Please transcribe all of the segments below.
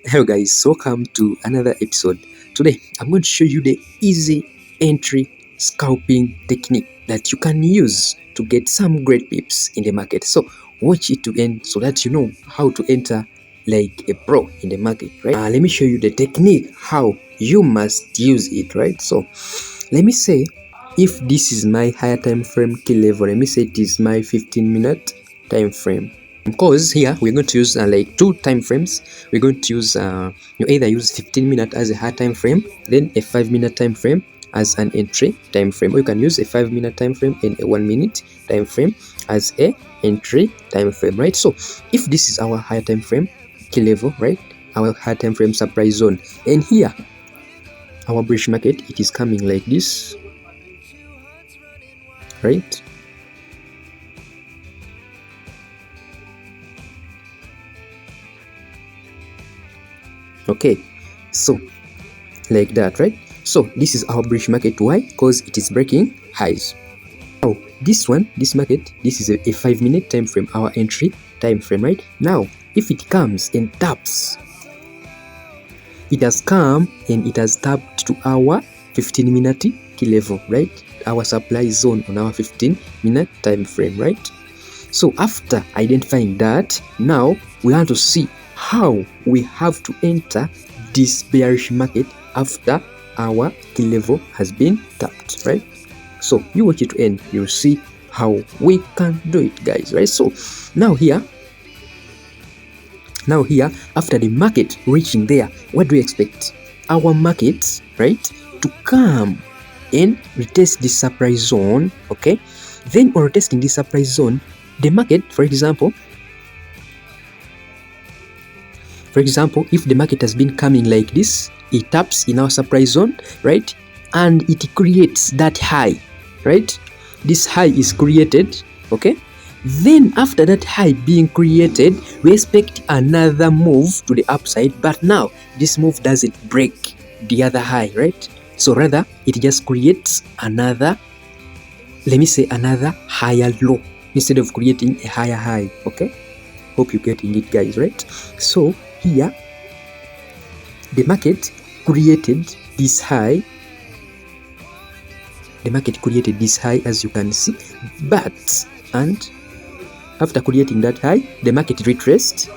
Hello guys, welcome to another episode. Today I'm going to show you the easy entry scalping technique that you can use to get some great pips in the market. So watch it to end so that you know how to enter like a pro in the market, right? Let me show you the technique how you must use it, right? So let me say if this is my higher time frame key level, let me say it is my 15-minute time frame. Because here we're going to use like two time frames. We're going to use you either use 15-minute as a high time frame, then a 5-minute time frame as an entry time frame, or you can use a 5-minute time frame and a 1-minute time frame as a entry time frame, right? So if this is our higher time frame key level, right, our high time frame surprise zone, and here our bullish market, it is coming like this, right? Okay, so like that, right? So this is our bullish market. Why? Because it is breaking highs. Now this one, this market, this is a 5-minute time frame, our entry time frame, right? Now if it comes and taps, it has come and it has tapped to our 15-minute key level, right? Our supply zone on our 15-minute time frame, right? So after identifying that, now we want to see how we have to enter this bearish market after our key level has been tapped, right? So you watch it to end, you'll see how we can do it, guys, right? So now here after the market reaching there, what do we expect? Our markets, right, to come and retest this supply zone, okay? Then on retesting this supply zone, the market, for example, if the market has been coming like this, it taps in our supply zone, right, and it creates that high, right? This high is created, okay? Then after that high being created, we expect another move to the upside, but now this move doesn't break the other high, right? So rather it just creates another, let me say, another higher low instead of creating a higher high, okay? Hope you're getting it, guys, right? So here the market created this high, as you can see, but and after creating that high, the market retraced,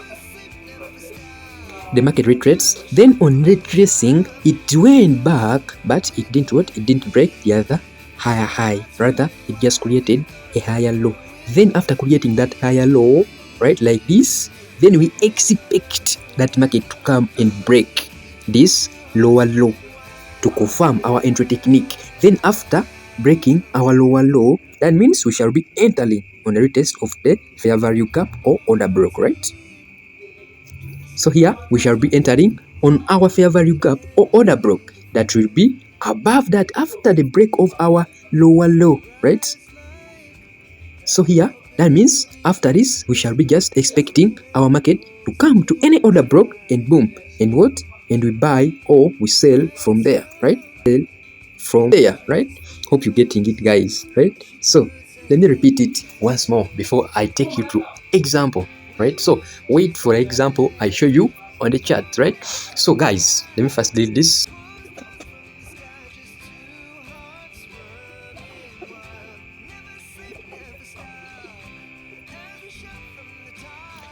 then on retracing it went back, but it didn't break the other higher high, rather it just created a higher low. Then after creating that higher low, right, like this, then we expect that market to come and break this lower low to confirm our entry technique. Then after breaking our lower low, that means we shall be entering on the retest of the fair value gap or order block, right? So here we shall be entering on our fair value gap or order block that will be above that after the break of our lower low, right? So here that means after this we shall be just expecting our market to come to any order block and boom, and what? And we buy or we sell from there, right? From there, right? Hope you're getting it, guys, right? So let me repeat it once more before I take you to example, right? So wait for example I show you on the chart, right? So guys, let me first delete this.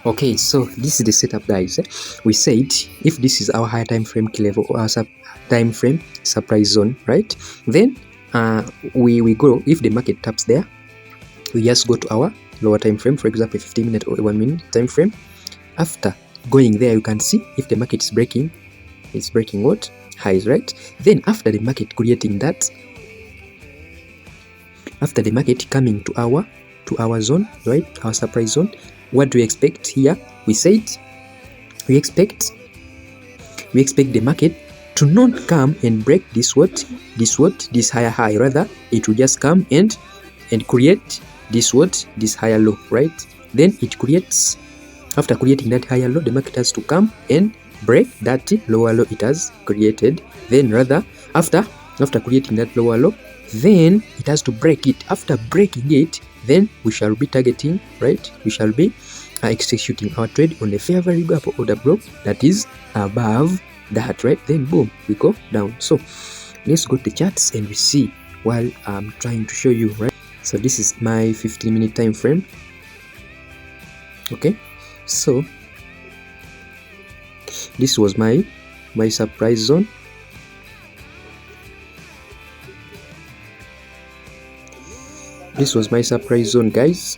Okay, so this is the setup, guys. We said if this is our higher time frame key level or our time frame supply zone, right? Then we go, if the market taps there, we just go to our lower time frame, for example 15-minute or 1-minute time frame. After going there, you can see if the market is breaking, it's breaking what? Highs, right? Then after the market creating that, after the market coming to our zone, right, our supply zone, what do we expect here? We said we expect the market to not come and break this higher high, rather it will just come and create this higher low, right? Then it creates, after creating that higher low, the market has to come and break that lower low it has created. Then rather after creating that lower low, then it has to break it. After breaking it, then we shall be targeting, right? We shall be are executing our trade on the fair value gap order block that is above that, right? Then boom, we go down. So let's go to the charts and we see while I'm trying to show you, right? So this is my 15-minute time frame. Okay, so this was my surprise zone. This was my surprise zone, guys.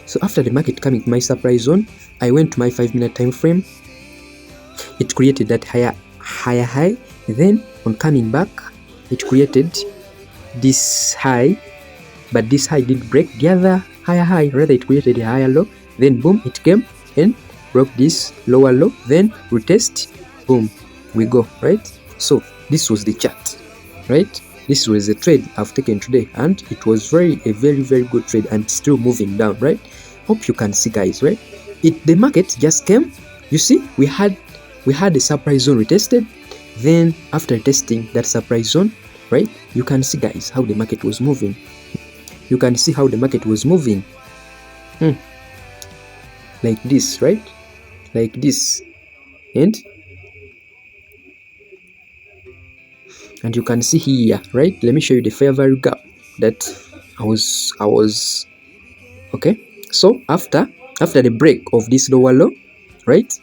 So after the market coming to my surprise zone, I went to my 5-minute time frame. It created that higher high. Then on coming back, it created this high, but this high didn't break the other higher high. Rather, it created a higher low. Then boom, it came and broke this lower low. Then retest, boom, we go, right? So this was the chart, right? This was the trade I've taken today, and it was a very good trade, and still moving down, right? Hope you can see, guys, right? The market just came. You see, we had a surprise zone retested. Then after testing that surprise zone, right, you can see, guys, how the market was moving. You can see how the market was moving. Like this, right? Like this. And you can see here, right? Let me show you the fair value gap that I was okay. So after the break of this lower low, right?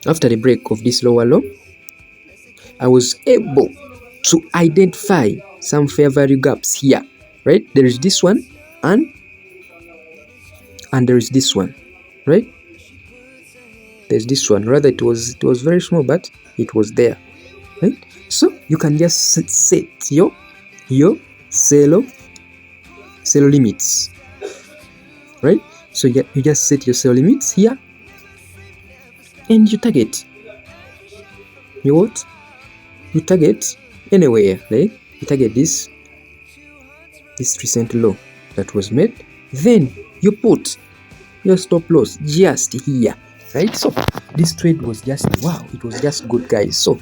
After the break of this lower low, I was able to identify some fair value gaps here, right? There is this one and there is this one, right? There's this one. Rather, it was very small, but it was there, right? So you can just set your sell limits, right? So you just set your sell limits here, and you target. You target anywhere, right? You target this recent low that was made. Then you put your stop loss just here, right? So this trade was just wow, it was just good, guys. So